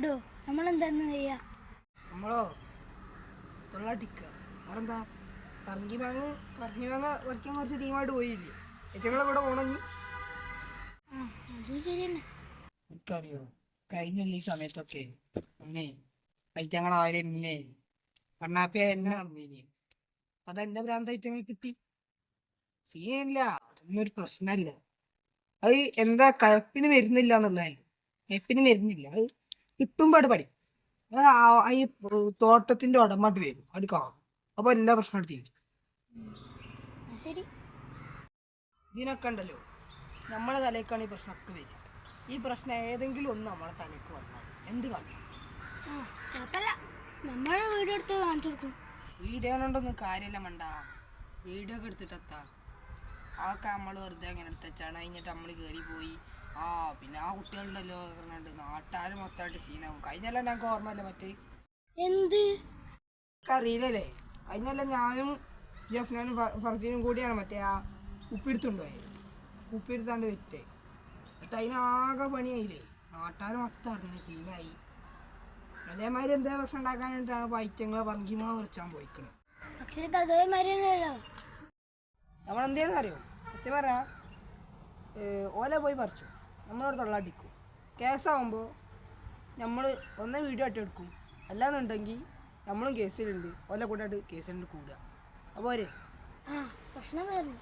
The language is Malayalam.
ഡോ നമ്മളെന്താന്ന് ചെയ്യാ? നമ്മളോ തൊള്ളാട്ടിക്കുക വേറെന്താ? പറങ്കി മാങ്ങ വരയ്ക്കാൻ കുറച്ച് ടീമായിട്ട് പോയില്ലേ? ഏറ്റങ്ങളെ കൂടെ പോണഞ്ഞി അതും ശരിയന്നെ. എനിക്കറിയോ കഴിഞ്ഞ ഈ സമയത്തൊക്കെ അന്നേ ഐറ്റങ്ങളാരും എന്നെ കണ്ണാപ്പിയ എന്നെ നടന്നേനി. അതെന്റെ ഭ്രാന്ത് ഐറ്റങ്ങൾ കിട്ടി. സീനില്ല, അതൊന്നും ഒരു പ്രശ്നമല്ല. അത് എന്താ കയപ്പിന് വരുന്നില്ല എന്നുള്ളതല്ല, കയപ്പിന് വരുന്നില്ല, അത് കിട്ടുമ്പോ അത് പഠിക്കും. ഈ തോട്ടത്തിന്റെ ഉടമായിട്ട് വരും, അത് കാണും. അപ്പൊ എല്ലാ പ്രശ്നം തീരും. ശരി, ഇതിനൊക്കെ ഉണ്ടല്ലോ നമ്മളെ തലേക്കാണ് ഈ പ്രശ്നമൊക്കെ വരിക. ഈ പ്രശ്നം ഏതെങ്കിലും ഒന്ന് നമ്മളെ തലേക്ക് വന്നാൽ എന്ത് കാണും? കുഴപ്പമില്ല, നമ്മളെ വീഡിയോ എടുത്ത് കാണിച്ചു കൊടുക്കും. വീഡിയോ കൊണ്ടൊന്നും കാര്യമില്ല മണ്ട. വീഡിയോ ഒക്കെ എടുത്തിട്ടെത്താ അതൊക്കെ നമ്മൾ വെറുതെ അങ്ങനെ എടുത്തുവെച്ചാണ്. കഴിഞ്ഞിട്ട് നമ്മൾ കയറി പോയി പിന്നെ ആ കുട്ടികളുണ്ടല്ലോ പറഞ്ഞിട്ട് നാട്ടുകാർ മൊത്തമായിട്ട് സീനാവും. കഴിഞ്ഞല്ല ഞങ്ങൾക്ക് ഓർമ്മയില്ല മറ്റേ എന്ത് അറിയില്ലല്ലേ? കഴിഞ്ഞല്ല ഞാനും ജഫ്നാനും ഫർജീനും കൂടിയാണ് മറ്റേ ആ ഉപ്പിടുത്തുണ്ടോയെ ഉപ്പിടുത്താണ്ട് വെറ്റേ. എന്നിട്ട് അതിനാകെ പണിയായില്ലേ, നാട്ടുകാർ മൊത്തം അറിഞ്ഞു സീനായി. അതേമാതിരി എന്താ പ്രശ്നം ഉണ്ടാക്കാനായിട്ടാണ് പൈറ്റങ്ങളെ പറങ്കിമാ വരച്ചാൻ പോയിക്കണത്. പക്ഷേ അതേമാതിരിയല്ലോ നമ്മളെന്താണെന്ന് അറിയോ? സത്യം പറഞ്ഞാൽ ഓല പോയി പറിച്ചു, നമ്മളോട് തൊള്ളാട്ടിക്കും. കേസാകുമ്പോൾ നമ്മൾ ഒന്നേ വീഡിയോ ആയിട്ട് എടുക്കും, അല്ലാന്നുണ്ടെങ്കിൽ നമ്മളും കേസിലുണ്ട്, ഓല കൂടെ കേസിലുണ്ട് കൂടുക. അപ്പോൾ പ്രശ്നം വരുന്നു.